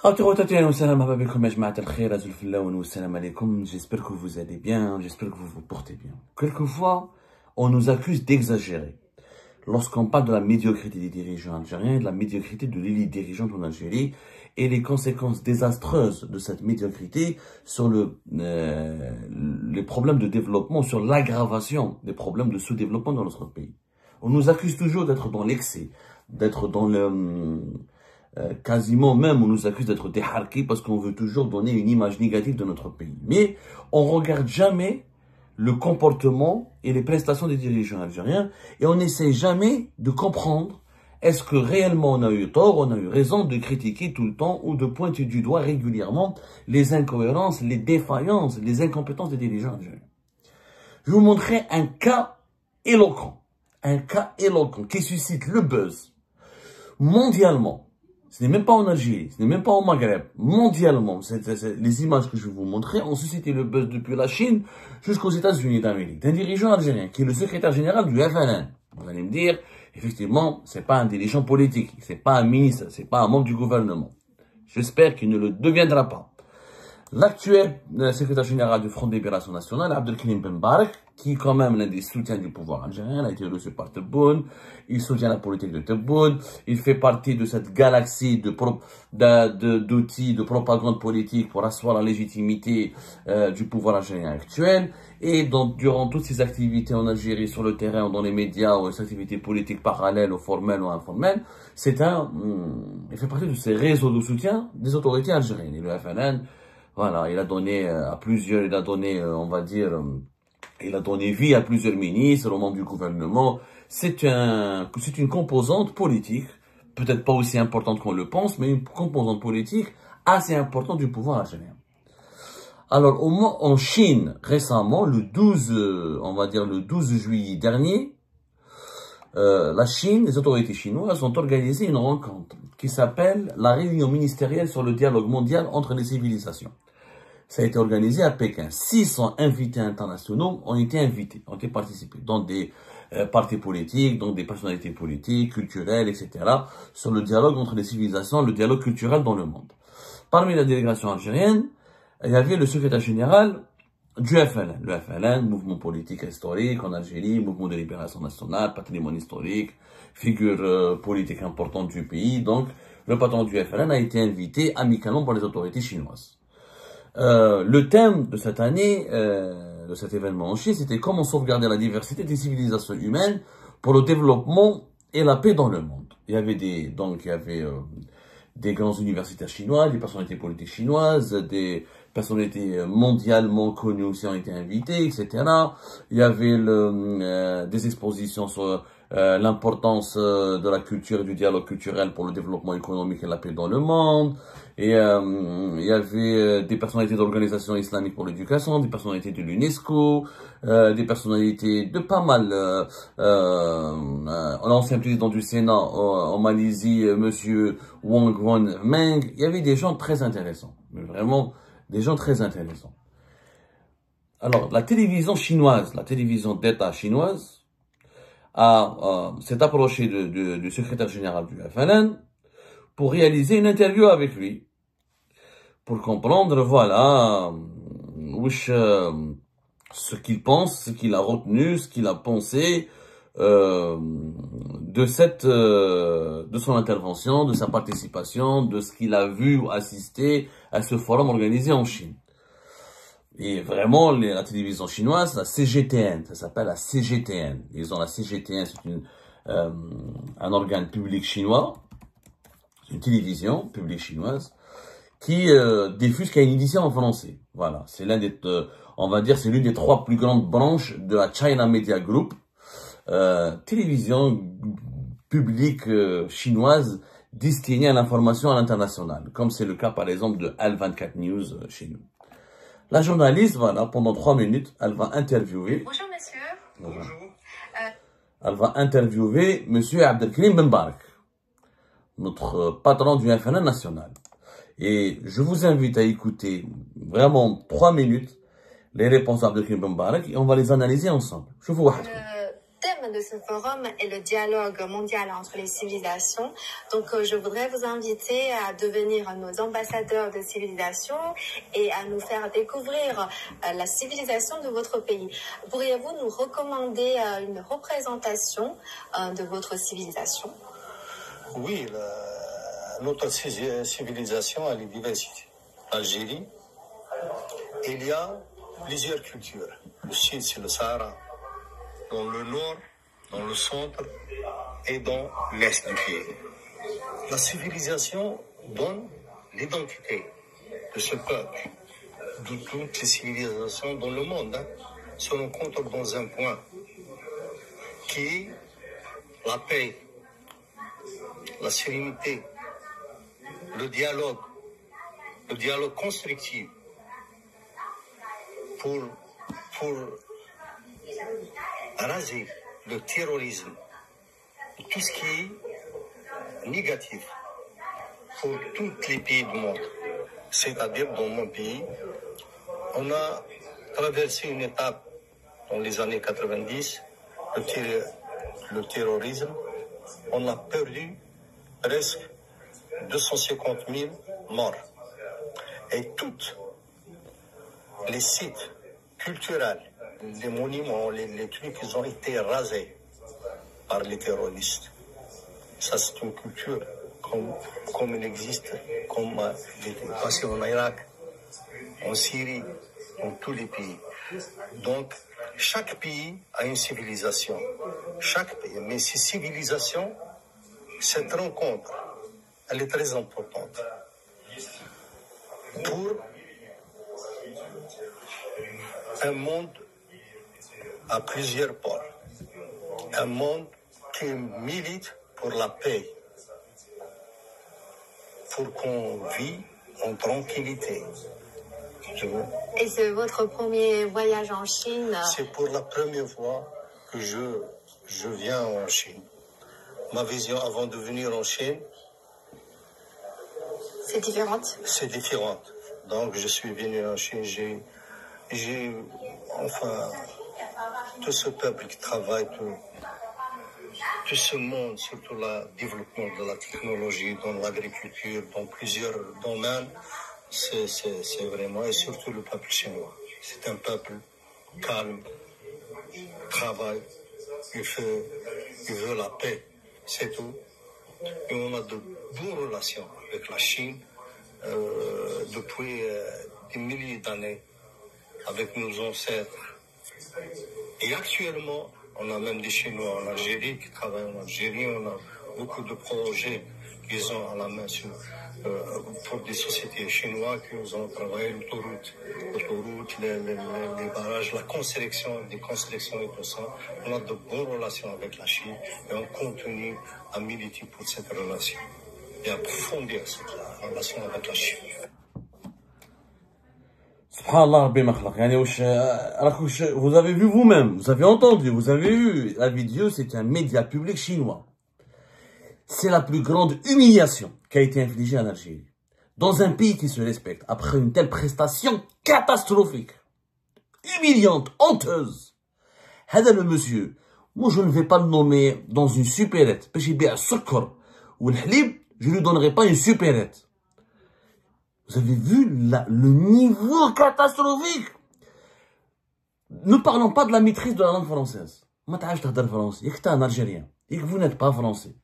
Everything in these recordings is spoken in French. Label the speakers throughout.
Speaker 1: خاوتي خواتاتي وسهلا مرحبا بكم يا جماعة الخير أزول في اللون والسلام عليكم. J'espère que vous allez bien, j'espère que vous vous portez bien. Quelquefois, on nous accuse d'exagérer. Lorsqu'on parle de la médiocrité des dirigeants algériens, de la médiocrité de l'élite dirigeante en Algérie et les conséquences désastreuses de cette médiocrité sur les problèmes de développement, sur l'aggravation des problèmes de sous-développement dans notre pays. On nous accuse toujours d'être dans l'excès, d'être dans quasiment même on nous accuse d'être des harkis parce qu'on veut toujours donner une image négative de notre pays. Mais on regarde jamais le comportement et les prestations des dirigeants algériens et on n'essaie jamais de comprendre est-ce que réellement on a eu tort, on a eu raison de critiquer tout le temps ou de pointer du doigt régulièrement les incohérences, les défaillances, les incompétences des dirigeants algériens. Je vais vous montrer un cas éloquent qui suscite le buzz mondialement. Ce n'est même pas en Algérie, ce n'est même pas au Maghreb, mondialement. Les images que je vais vous montrer ont suscité le buzz depuis la Chine jusqu'aux États-Unis d'Amérique. D'un dirigeant algérien qui est le secrétaire général du FLN. Vous allez me dire, effectivement, c'est pas un dirigeant politique, c'est pas un ministre, c'est pas un membre du gouvernement. J'espère qu'il ne le deviendra pas. L'actuel secrétaire général du Front de Libération Nationale, Abdelkrim Ben Barak, qui est quand même l'un des soutiens du pouvoir algérien, a été reçu par Tebboune, il soutient la politique de Tebboune, il fait partie de cette galaxie d'outils de propagande politique pour asseoir la légitimité du pouvoir algérien actuel. Et donc, durant toutes ses activités en Algérie, sur le terrain, ou dans les médias, ou ses activités politiques parallèles, ou formelles ou informelles, il fait partie de ces réseaux de soutien des autorités algériennes. Et le FLN, voilà, il a donné il a donné vie à plusieurs ministres, aux membres du gouvernement. C'est une composante politique, peut-être pas aussi importante qu'on le pense, mais une composante politique assez importante du pouvoir algérien. Alors, au moins, en Chine, récemment, le 12 juillet dernier, la Chine, les autorités chinoises ont organisé une rencontre qui s'appelle la réunion ministérielle sur le dialogue mondial entre les civilisations. Ça a été organisé à Pékin. 600 invités internationaux ont été participés, dans des partis politiques, dans des personnalités politiques, culturelles, etc., sur le dialogue entre les civilisations, le dialogue culturel dans le monde. Parmi la délégation algérienne, il y avait le secrétaire général du FLN. Le FLN, mouvement politique historique en Algérie, mouvement de libération nationale, patrimoine historique, figure politique importante du pays. Donc, le patron du FLN a été invité amicalement par les autorités chinoises. Le thème de cette année, de cet événement en Chine, c'était comment sauvegarder la diversité des civilisations humaines pour le développement et la paix dans le monde. Il y avait des grands universitaires chinois, des personnalités politiques chinoises, des personnalités mondialement connues aussi ont été invitées, etc. Il y avait des expositions sur l'importance de la culture et du dialogue culturel pour le développement économique et la paix dans le monde. Et il y avait des personnalités d'organisations islamiques pour l'éducation, des personnalités de l'UNESCO, des personnalités de pas mal. L'ancien président du Sénat en Malaisie, Monsieur Wang Won-meng. Il y avait des gens très intéressants, mais vraiment des gens très intéressants. Alors, la télévision chinoise, la télévision d'État chinoise, s'est approchée du secrétaire général du FLN pour réaliser une interview avec lui, pour comprendre, voilà, ce qu'il pense, ce qu'il a retenu, ce qu'il a pensé de son intervention, de sa participation, de ce qu'il a vu ou assisté à ce forum organisé en Chine. Et vraiment, la télévision chinoise, la CGTN, ça s'appelle la CGTN. Ils ont la CGTN, c'est un organe public chinois, une télévision publique chinoise, qui diffuse, qui a une édition en français. Voilà, c'est c'est l'une des 3 plus grandes branches de la China Media Group, télévision publique chinoise destinée à l'information à l'international, comme c'est le cas par exemple de Al24 News chez nous. La journaliste, voilà, pendant 3 minutes, elle va interviewer.
Speaker 2: Bonjour monsieur.
Speaker 1: Bonjour. Elle va interviewer monsieur Abdelkrim Ben Barak, notre patron du FLN national. Et je vous invite à écouter vraiment 3 minutes les réponses d'Abdelkrim Ben Barak et on va les analyser ensemble. Je vous vois.
Speaker 2: Le thème thème de ce forum est le dialogue mondial entre les civilisations. Donc, je voudrais vous inviter à devenir nos ambassadeurs de civilisation et à nous faire découvrir la civilisation de votre pays. Pourriez-vous nous recommander une représentation de votre civilisation?
Speaker 3: Oui, notre civilisation a les diversités. Algérie, il y a plusieurs cultures. Le sud, c'est le Sahara. Dans le nord, dans le centre et dans l'est du pays. La civilisation donne l'identité de ce peuple, de toutes les civilisations dans le monde, se rencontrent dans un point qui est la paix, la sérénité, le dialogue constructif pour raser le terrorisme, tout ce qui est négatif pour tous les pays du monde. C'est-à-dire dans mon pays, on a traversé une étape dans les années 90, le terrorisme. On a perdu presque 250 000 morts. Et tous les sites culturels, les monuments, les trucs, ils ont été rasés par les terroristes. Ça, c'est une culture comme il existe, comme il est passé en Irak, en Syrie, dans tous les pays. Donc, chaque pays a une civilisation. Chaque pays. Mais ces civilisations, cette rencontre, elle est très importante pour un monde à plusieurs pôles. Un monde qui milite pour la paix, pour qu'on vit en tranquillité.
Speaker 2: Et c'est votre premier voyage en Chine?
Speaker 3: C'est pour la première fois que je viens en Chine. Ma vision avant de venir en Chine,
Speaker 2: c'est différente?
Speaker 3: C'est différente. Donc je suis venu en Chine, j'ai enfin tout ce peuple qui travaille, tout ce monde, surtout le développement de la technologie, dans l'agriculture, dans plusieurs domaines, c'est vraiment, et surtout le peuple chinois. C'est un peuple calme, travaille, il veut la paix, c'est tout. Et on a de bonnes relations avec la Chine depuis des milliers d'années, avec nos ancêtres. Et actuellement, on a même des Chinois en Algérie qui travaillent en Algérie. On a beaucoup de projets qu'ils ont à la main pour des sociétés chinoises qui ont travaillé l'autoroute, les barrages, la construction, des constructions et tout ça. On a de bonnes relations avec la Chine et on continue à militer pour cette relation et à approfondir cette relation avec la Chine.
Speaker 1: Subhanallah, Rabbi Makhlaq. Vous avez vu vous-même, vous avez entendu, vous avez vu la vidéo, c'est un média public chinois. C'est la plus grande humiliation qui a été infligée en Algérie. Dans un pays qui se respecte, après une telle prestation catastrophique, humiliante, honteuse. Hada le monsieur, moi je ne vais pas le nommer dans une supérette. Parce qu'il y a sucre ou le halib, je ne lui donnerai pas une supérette. Vous avez vu le niveau catastrophique. Ne parlons pas de la maîtrise de la langue française. Moi, je suis français. Il y a un Algérien. Et que vous n'êtes pas français.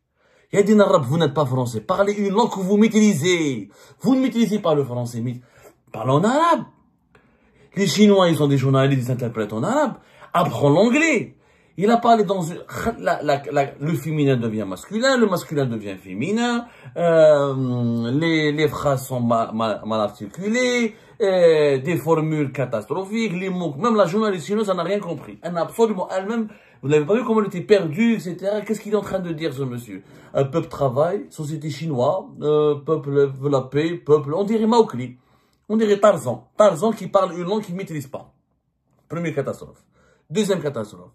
Speaker 1: Il y a des Arabes, vous n'êtes pas français. Parlez une langue que vous maîtrisez. Vous ne maîtrisez pas le français. Mais parlez en arabe. Les Chinois, ils ont des journalistes, des interprètes en arabe. Apprends l'anglais. Il a parlé dans le féminin devient masculin, le masculin devient féminin, les phrases sont mal articulées, des formules catastrophiques, les mots, même la journaliste chinoise, elle n'a rien compris. Elle n'a absolument, elle-même, vous n'avez pas vu comment elle était perdue, etc. Qu'est-ce qu'il est en train de dire, ce monsieur? Un peuple travaille, société chinoise, peuple veut la paix, peuple, on dirait Mowgli, on dirait Tarzan. Tarzan qui parle une langue qu'il ne maîtrise pas. Première catastrophe. Deuxième catastrophe.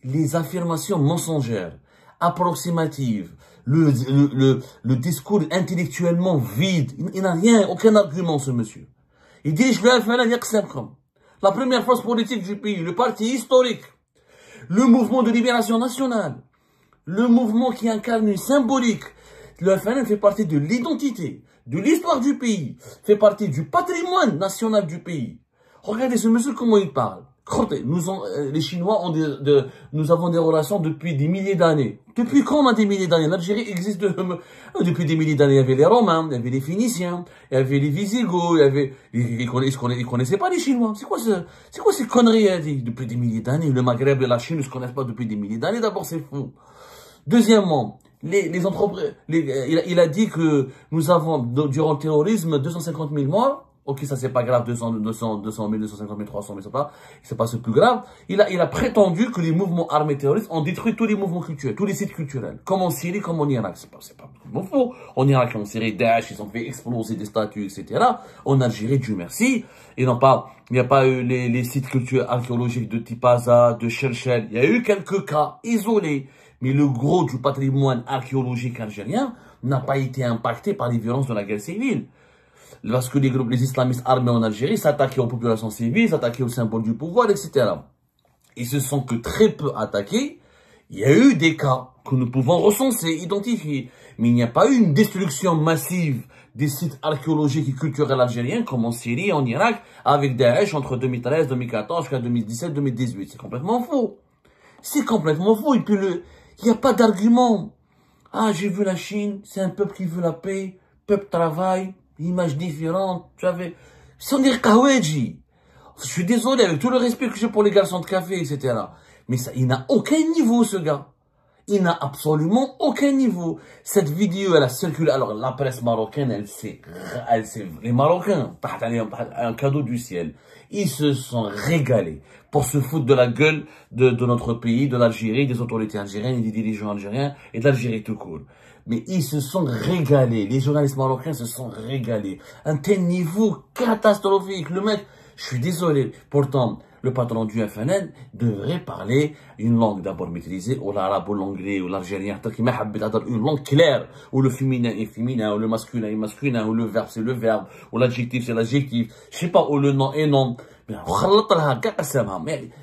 Speaker 1: Les affirmations mensongères, approximatives, le discours intellectuellement vide. Il n'a rien, aucun argument, ce monsieur. Il dit, je vais faire un yaqsam. La première force politique du pays, le parti historique, le mouvement de libération nationale, le mouvement qui incarne une symbolique. Le FLN fait partie de l'identité, de l'histoire du pays, fait partie du patrimoine national du pays. Regardez ce monsieur comment il parle. Les Chinois nous avons des relations depuis des milliers d'années. Depuis quand on a des milliers d'années? L'Algérie existe depuis des milliers d'années. Il y avait les Romains, il y avait les Phéniciens, il y avait les Visigoths, ils connaissaient pas les Chinois. C'est quoi ces conneries, depuis des milliers d'années? Le Maghreb et la Chine ne se connaissent pas depuis des milliers d'années. D'abord, c'est fou. Deuxièmement, les entreprises, il a dit que nous avons, durant le terrorisme, 250 000 morts. Ok, ça c'est pas grave, 200 000, 250 000, 300 000, c'est pas ce plus grave. Il a prétendu que les mouvements armés terroristes ont détruit tous les mouvements culturels, tous les sites culturels, comme en Syrie, comme en Irak. C'est pas faux. En Irak, en Syrie, Daesh, ils ont fait exploser des statues, etc. En Algérie, Dieu merci, il n'y a pas eu les sites culturels archéologiques de Tipaza, de Cherchel. Il y a eu quelques cas isolés, mais le gros du patrimoine archéologique algérien n'a pas été impacté par les violences de la guerre civile. Parce que les islamistes armés en Algérie s'attaquaient aux populations civiles, s'attaquaient aux symboles du pouvoir, etc. Ils se sont que très peu attaqués. Il y a eu des cas que nous pouvons recenser, identifier. Mais il n'y a pas eu une destruction massive des sites archéologiques et culturels algériens comme en Syrie, en Irak, avec Daesh entre 2013, 2014 jusqu'à 2017, 2018. C'est complètement faux. C'est complètement faux. Et puis il n'y a pas d'argument. Ah, j'ai vu la Chine, c'est un peuple qui veut la paix, peuple travaille. Image différente, tu avais, c'est des kahweji. Je suis désolé, avec tout le respect que j'ai pour les garçons de café, etc. Mais ça, il n'a aucun niveau, ce gars. Il n'a absolument aucun niveau. Cette vidéo, elle a circulé. Alors, la presse marocaine, les Marocains, un cadeau du ciel. Ils se sont régalés pour se foutre de la gueule de notre pays, de l'Algérie, des autorités algériennes et des dirigeants algériens et de l'Algérie tout court. Mais ils se sont régalés. Les journalistes marocains se sont régalés. Un tel niveau catastrophique. Le mec, je suis désolé. Pourtant, le patron du FNN devrait parler une langue d'abord maîtrisée, ou l'arabe, ou l'anglais, ou l'algérien, une langue claire, où le féminin est féminin, ou le masculin est masculin, ou le verbe c'est le verbe, ou l'adjectif c'est l'adjectif, je sais pas, ou le nom est nom.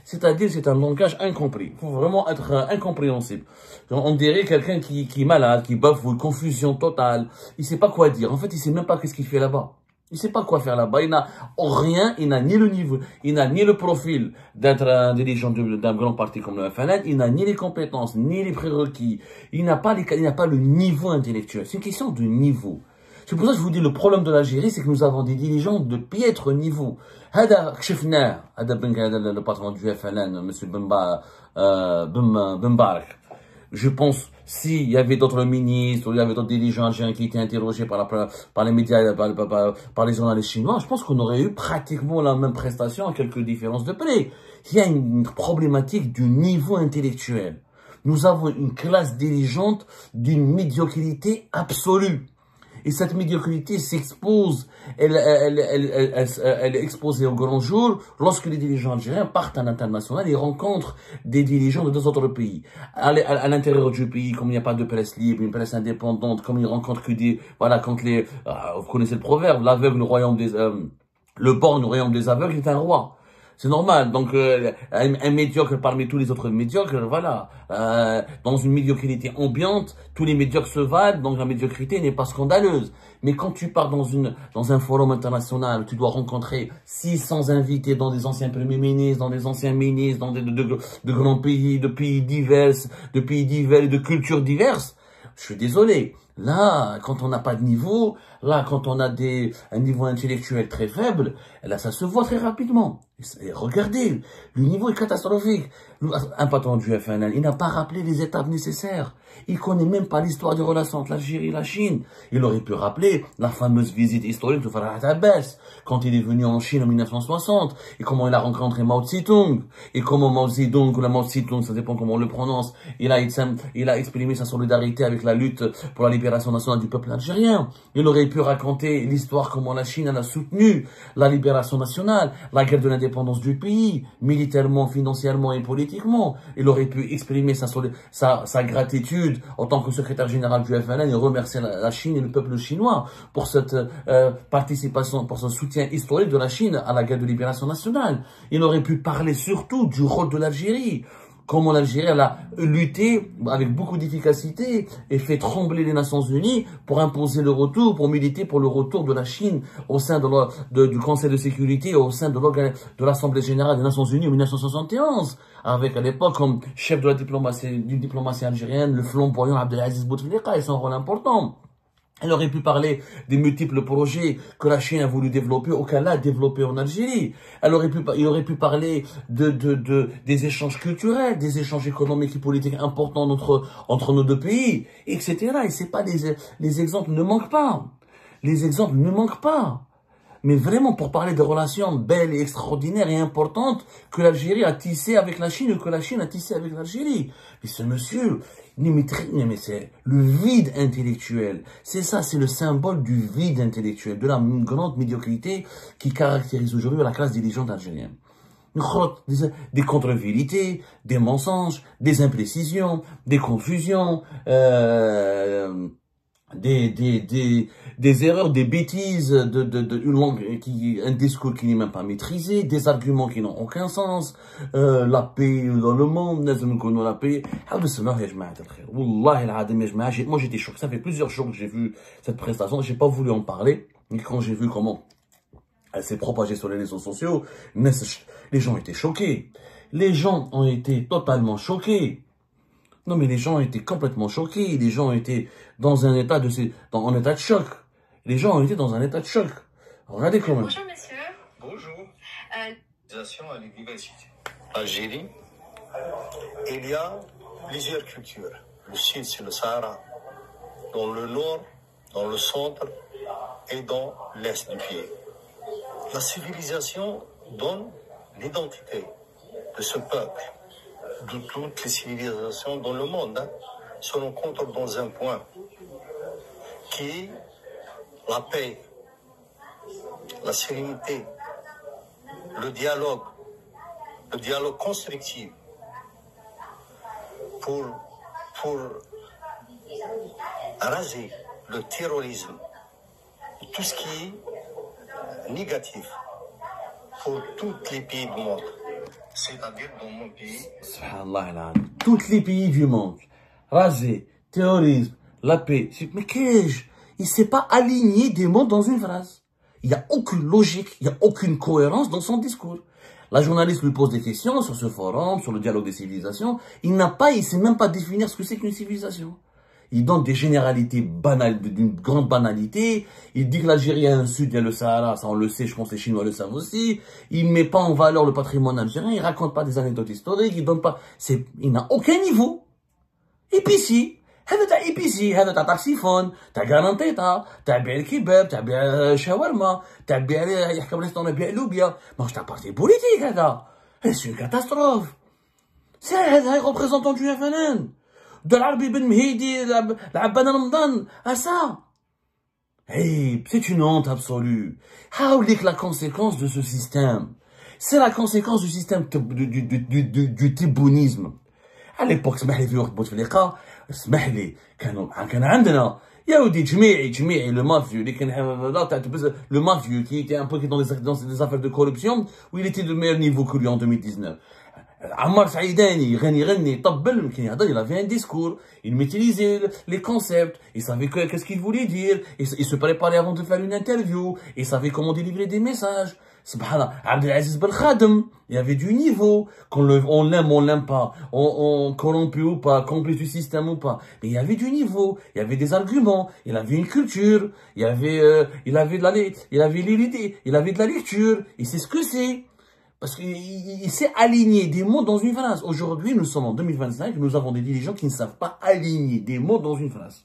Speaker 1: C'est-à-dire, c'est un langage incompris. Il faut vraiment être incompréhensible. On dirait quelqu'un qui est malade, qui bafoue, confusion totale. Il sait pas quoi dire. En fait, il sait même pas qu'est-ce qu'il fait là-bas. Il sait pas quoi faire là-bas. Il n'a rien, il n'a ni le niveau, il n'a ni le profil d'être un dirigeant d'un grand parti comme le FNL, il n'a ni les compétences, ni les prérequis. Il n'a pas le niveau intellectuel. C'est une question de niveau. C'est pour ça que je vous dis, le problème de l'Algérie, c'est que nous avons des dirigeants de piètre niveau. Le patron du FLN, M. Ben Barak. Je pense, s'il y avait d'autres ministres, ou il y avait d'autres dirigeants algériens qui étaient interrogés par les médias, par les journalistes chinois, je pense qu'on aurait eu pratiquement la même prestation à quelques différences de près. Il y a une problématique du niveau intellectuel. Nous avons une classe dirigeante d'une médiocrité absolue. Et cette médiocrité s'expose, elle est exposée au grand jour lorsque les dirigeants algériens partent à l'international et rencontrent des dirigeants de deux autres pays. À l'intérieur du pays, comme il n'y a pas de presse libre, une presse indépendante, comme ils rencontrent que des, voilà, quand vous connaissez le proverbe, l'aveugle, le borgne, le royaume des aveugles est un roi. C'est normal. Donc, un médiocre parmi tous les autres médiocres, voilà. Dans une médiocrité ambiante, tous les médiocres se valent, donc la médiocrité n'est pas scandaleuse. Mais quand tu pars dans un forum international, tu dois rencontrer 600 invités dans des anciens premiers ministres, dans des anciens ministres, dans de grands pays, de pays divers et de cultures diverses. Je suis désolé. Là, quand on n'a pas de niveau, là, quand on a un niveau intellectuel très faible, là, ça se voit très rapidement. Et regardez, le niveau est catastrophique. Un patron du FNL, il n'a pas rappelé les étapes nécessaires. Il connaît même pas l'histoire des relations entre l'Algérie et la Chine. Il aurait pu rappeler la fameuse visite historique de Farhat Abbas, quand il est venu en Chine en 1960, et comment il a rencontré Mao Tse-tung, et comment Mao Zedong, ou la Mao Tse-tung, ça dépend comment on le prononce, il a exprimé sa solidarité avec la lutte pour la libération nationale du peuple algérien. Il aurait pu raconter l'histoire, comment la Chine a soutenu la libération nationale, la guerre de l'indépendance du pays, militairement, financièrement et politiquement. Il aurait pu exprimer sa gratitude en tant que secrétaire général du FNL et remercier la Chine et le peuple chinois pour cette participation, pour son soutien historique de la Chine à la guerre de libération nationale. Il aurait pu parler surtout du rôle de l'Algérie comment l'Algérie elle a lutté avec beaucoup d'efficacité et fait trembler les Nations Unies pour imposer le retour, pour militer pour le retour de la Chine au sein du Conseil de sécurité, au sein de l'Assemblée générale des Nations Unies en 1971, avec à l'époque comme chef de la diplomatie algérienne, le flamboyant Abdelaziz Bouteflika et son rôle important. Elle aurait pu parler des multiples projets que la Chine a voulu développer, ou qu'elle a développé en Algérie. Il aurait pu parler des échanges culturels, des échanges économiques et politiques importants entre nos deux pays, etc. Et c'est pas les exemples ne manquent pas. Les exemples ne manquent pas. Mais vraiment pour parler de relations belles et extraordinaires et importantes que l'Algérie a tissées avec la Chine ou que la Chine a tissées avec l'Algérie. Mais ce monsieur, mais c'est le vide intellectuel. C'est ça, c'est le symbole du vide intellectuel, de la grande médiocrité qui caractérise aujourd'hui la classe dirigeante algérienne. Des contre-vérités, des mensonges, des imprécisions, des confusions, des erreurs, des bêtises, une langue un discours qui n'est même pas maîtrisé, des arguments qui n'ont aucun sens, la paix dans le monde, la paix. Moi j'étais choqué, ça fait plusieurs jours que j'ai vu cette prestation, j'ai pas voulu en parler, et quand j'ai vu comment elle s'est propagée sur les réseaux sociaux, les gens étaient choqués. Les gens ont été totalement choqués. Non, mais les gens ont été complètement choqués. Les gens ont été dans un état de choc. Les gens ont été dans un état de choc. Regardez comment.
Speaker 2: Bonjour, monsieur.
Speaker 3: Bonjour. À l'université. Algérie, il y a plusieurs cultures. Le sud, c'est le Sahara. Dans le nord, dans le centre et dans l'est du pays. La civilisation donne l'identité de ce peuple. De toutes les civilisations dans le monde se rencontrent dans un point qui est la paix, la sérénité, le dialogue constructif pour raser le terrorisme, tout ce qui est négatif pour tous les pays du monde. C'est-à-dire dans mon pays.
Speaker 1: Subhanallah, tous les pays du monde. Raser, terrorisme, la paix. Mais qu'est-ce? Il ne s'est pas aligné des mots dans une phrase. Il n'y a aucune logique, il n'y a aucune cohérence dans son discours. La journaliste lui pose des questions sur ce forum, sur le dialogue des civilisations. Il ne sait même pas définir ce que c'est qu'une civilisation. Il donne des généralités banales, d'une grande banalité. Il dit que l'Algérie a un sud, il y a le Sahara, ça on le sait, je pense que les Chinois le savent aussi. Il met pas en valeur le patrimoine algérien, il raconte pas des anecdotes historiques, il donne pas, il n'a aucun niveau. Et puis si, هذا تاع إيبيسي، هذا تاع طاكسيفون، تاع كارانتيطا، تاع بيع الكباب، تاع بيع شاورما، تاع بيع يحكم ريستورون بيع لوبيا، ماهوش تاع بارتي بوليتيك هذا، سي اون كاتاستروف. هذا ريبريزونتون دو FNN. De l'Arbi Ben Mehdi, l'Abbana Ramadan, à ça. Hey, c'est une honte absolue. How est la conséquence de ce système? C'est la conséquence du système du tibounisme. À l'époque, اسمح لي في وقت بوتفليقة، اسمح لي كان عندنا يا ودي جميعي le mafieux اللي كان là le mafieux qui était un peu dans des affaires de corruption où il était de meilleur niveau que lui en 2019. Ammar Saïdani, il avait un discours, il maîtrisait les concepts, il savait qu'est-ce qu'il voulait dire, il se préparait avant de faire une interview, il savait comment délivrer des messages. Subhanallah, Abdelaziz Ben Khadem, il y avait du niveau, on l'aime, on l'aime pas, on corrompu ou pas, complice du système ou pas, mais il y avait du niveau, il y avait des arguments, il avait une culture, il avait l'idée, il avait de la lecture, il sait ce que c'est. Parce qu'il s'est aligné des mots dans une phrase. Aujourd'hui, nous sommes en 2025, nous avons des dirigeants qui ne savent pas aligner des mots dans une phrase.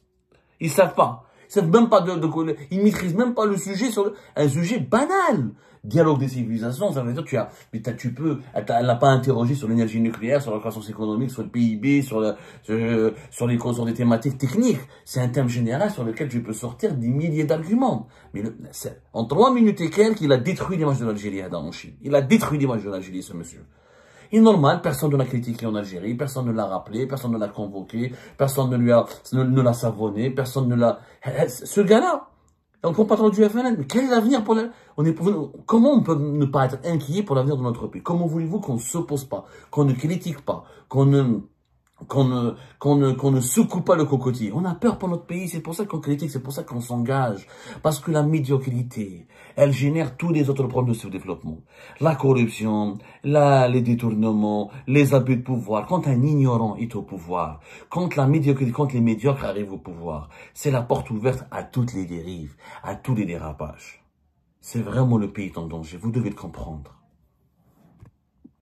Speaker 1: Ils ne savent pas. Ils savent même pas ils ne maîtrisent même pas le sujet un sujet banal. Dialogue des civilisations, ça veut dire elle n'a pas interrogé sur l'énergie nucléaire, sur la croissance économique, sur le PIB, sur des thématiques techniques. C'est un thème général sur lequel tu peux sortir des milliers d'arguments. Mais en 3 minutes et quelques, il a détruit l'image de l'Algérie en Chine. Il a détruit l'image de l'Algérie, ce monsieur. Il est normal, personne ne l'a critiqué en Algérie, personne ne l'a rappelé, personne ne l'a convoqué, personne ne l'a savonné, personne ne l'a... Ce gars-là, Donc, on parle du FLN, mais quel est l'avenir pour comment on peut ne pas être inquiet pour l'avenir de notre pays? Comment voulez-vous qu'on ne s'oppose pas, qu'on ne critique pas, qu'on ne secoue pas le cocotier? On a peur pour notre pays, c'est pour ça qu'on critique, c'est pour ça qu'on s'engage. Parce que la médiocrité, elle génère tous les autres problèmes de ce développement. La corruption, les détournements, les abus de pouvoir. Quand un ignorant est au pouvoir, quand la médiocrité, quand les médiocres arrivent au pouvoir, c'est la porte ouverte à toutes les dérives, à tous les dérapages. C'est vraiment le pays en danger, vous devez le comprendre.